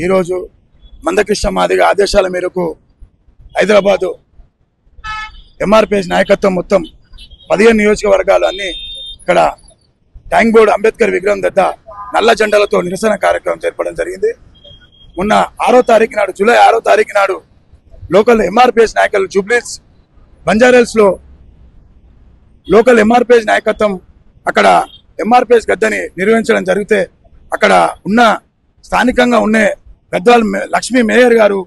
ఈరోజు మందకృష్ణ మాదిగ ఆదేశాల మేరకు హైదరాబాదు ఎంఆర్పిఎస్ నాయకత్వం మొత్తం 15 నియోజకవర్గాలు అన్ని ఇక్కడ ట్యాంక్ బోర్డు అంబేద్కర్ విగ్రహం దగ్గర నల్ల జెండాలతో నిరసన కార్యక్రమం చేపట్టడం జరిగింది. మొన్న 6వ తారీఖు నాడు జూలై 6వ తారీఖు నాడు లోకల్ ఎంఆర్పిఎస్ నాయకులు జూబ్లీస్ బంజారాహిల్స్ లో లోకల్ ఎంఆర్పిఎస్ నాయకత్వం అక్కడ ఎంఆర్పిఎస్ గద్దెని నిర్వహించడం జరిగితే అక్కడ ఉన్న స్థానికంగా ఉన్న గద్వాల్ లక్ష్మీ మేయర్ గారు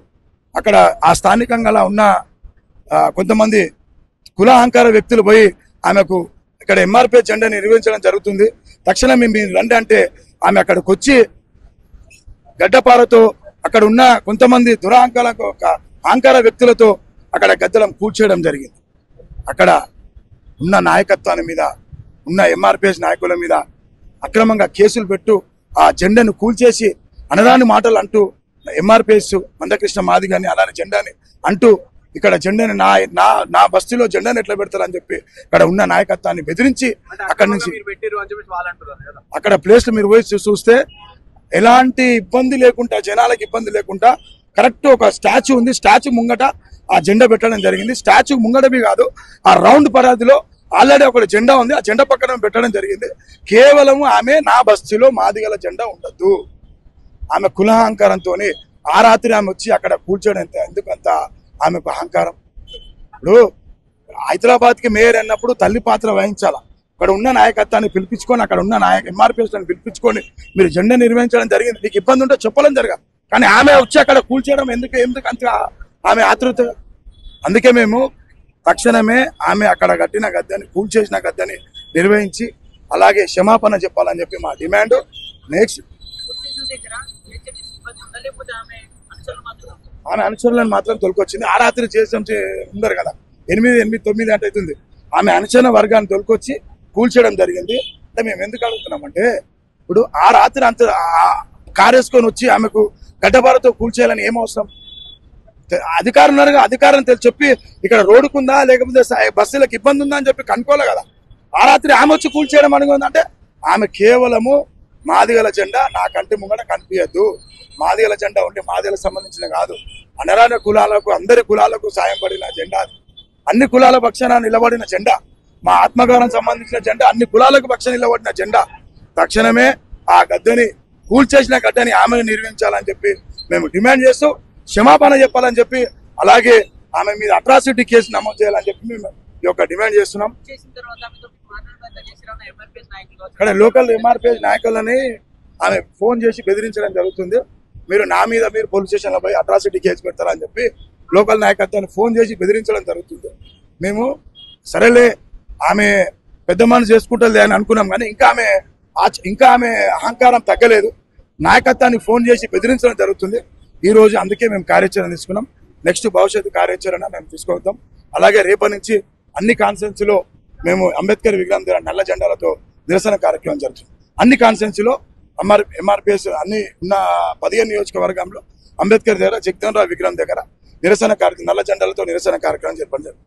అక్కడ ఆ స్థానికంగా ఉన్న కొంతమంది కులాహంకార వ్యక్తులు పోయి ఆమెకు ఇక్కడ ఎంఆర్పిఎస్ జెండాని నిర్వహించడం జరుగుతుంది, తక్షణమే మీరు రండి అంటే ఆమె అక్కడికి వచ్చి గడ్డపారతో అక్కడ ఉన్న కొంతమంది అహంకార వ్యక్తులతో అక్కడ గద్దెలను కూల్చేయడం జరిగింది. అక్కడ ఉన్న నాయకత్వాన్ని మీద ఉన్న ఎంఆర్పిఎస్ నాయకుల మీద అక్రమంగా కేసులు పెట్టు ఆ జెండాను కూల్చేసి అనరాని మాటలు అంటూ ఎంఆర్పిఎస్ మందకృష్ణ మాదిగని అలానే జెండాని అంటూ ఇక్కడ జెండాని నా బస్తీలో జెండాని ఎట్లా పెడతారని చెప్పి అక్కడ ఉన్న నాయకత్వాన్ని బెదిరించి అక్కడ నుంచి అక్కడ ప్లేస్లు మీరు పోయి చూస్తే ఎలాంటి ఇబ్బంది లేకుండా జనాలకు ఇబ్బంది లేకుండా కరెక్ట్ ఒక స్టాచ్యూ ఉంది, స్టాచ్యూ ముంగట ఆ జెండా పెట్టడం జరిగింది. స్టాచ్యూ ముంగటవి కాదు, ఆ రౌండ్ పరాదిలో ఆల్రెడీ ఒక జెండా ఉంది, ఆ జెండా పక్కన పెట్టడం జరిగింది. కేవలం ఆమె నా బస్తీలో మాదిగల జెండా ఉండద్దు, ఆమె కులాహంకారంతో ఆ రాత్రి ఆమె వచ్చి అక్కడ కూర్చోడం ఎందుకంత ఆమెకు అహంకారం. ఇప్పుడు హైదరాబాద్కి మేయర్ అన్నప్పుడు తల్లి పాత్ర వహించాల. అక్కడ ఉన్న నాయకత్వాన్ని పిలిపించుకొని అక్కడ ఉన్న ఎంఆర్పిఎస్ పిలిపించుకొని మీరు జెండా నిర్వహించడం జరిగింది. నీకు ఇబ్బంది ఉంటే చెప్పడం జరగదు, కానీ ఆమె వచ్చి అక్కడ కూల్చేయడం ఎందుకు అంత ఆమె ఆతృత. అందుకే మేము తక్షణమే ఆమె అక్కడ కట్టిన గద్దెని కూల్చేసిన గద్దెని నిర్వహించి అలాగే క్షమాపణ చెప్పాలని చెప్పి మా డిమాండ్. నెక్స్ట్ ఆమె అనుచరులను మాత్రం తొలకొచ్చింది. ఆ రాత్రి చేసాం ఉండరు కదా, 8, 9 అంటే అవుతుంది. ఆమె అనుచరణ వర్గాన్ని తొలకొచ్చి కూల్చడం జరిగింది. అంటే మేము ఎందుకు అడుగుతున్నామంటే ఇప్పుడు ఆ రాత్రి అంత కారేసుకొని వచ్చి ఆమెకు గడ్డబారతో కూల్చేయాలని ఏం అవసరం? అధికారం ఉన్నారుగా, అధికారం చెప్పి ఇక్కడ రోడ్డుకుందా లేకపోతే బస్సులకు ఇబ్బంది ఉందా అని చెప్పి కనుక్కోలే కదా. ఆ రాత్రి ఆమె వచ్చి కూల్చేయడం అనుకుందంటే ఆమె కేవలము మాదిగల జెండా నా కంటి ముంగట కనిపించద్దు, మాదిగల జెండా ఉంటే మాదిగలకు సంబంధించిన కాదు, అనరాని కులాలకు అందరి కులాలకు సాయం పడిన జెండా, అన్ని కులాల పక్షాన నిలబడిన జెండా, మా ఆత్మగౌరవం సంబంధించిన జెండా, అన్ని కులాలకు పక్షాన నిలబడిన జెండా. తక్షణమే ఆ గద్దెని కూల్చేసిన గడ్డని ఆమెను నిర్వహించాలని చెప్పి మేము డిమాండ్ చేస్తూ క్షమాపణ చెప్పాలని చెప్పి అలాగే ఆమె మీద అట్రాసిటీ కేసు నమోదు చేయాలని చెప్పి మేము ఈ యొక్క డిమాండ్ చేస్తున్నాం. ఇక్కడ లోకల్ ఎంఆర్పిఎస్ నాయకులని ఆమె ఫోన్ చేసి బెదిరించడం జరుగుతుంది. మీరు నా మీద మీరు పోలీస్ స్టేషన్లో పోయి అట్రాసిటీ కేసు పెడతారని చెప్పి లోకల్ నాయకత్వాన్ని ఫోన్ చేసి బెదిరించడం జరుగుతుంది. మేము సరేలే ఆమె పెద్ద మనసు చేసుకుంటుంది అని అనుకున్నాం, కానీ ఇంకా ఆమె అహంకారం తగ్గలేదు. నాయకత్వాన్ని ఫోన్ చేసి బెదిరించడం జరుగుతుంది. ఈ రోజు అందుకే మేము కార్యాచరణ తీసుకున్నాం. నెక్స్ట్ భవిష్యత్తు కార్యాచరణ మేము తీసుకొద్దాం. అలాగే రేపటి నుంచి అన్ని కాన్స్టిట్యున్సీలో మేము అంబేద్కర్ విగ్రహం దగ్గర నల్ల జెండాలతో నిరసన కార్యక్రమం జరుగుతుంది. అన్ని కాన్స్టిట్యున్సీలో ఎంఆర్పిఎస్ అన్ని ఉన్న 15 నియోజకవర్గంలో అంబేద్కర్ దగ్గర జగన్ రావు విగ్రహం దగ్గర నల్ల జెండాలతో నిరసన కార్యక్రమం జరపడం జరుగుతుంది.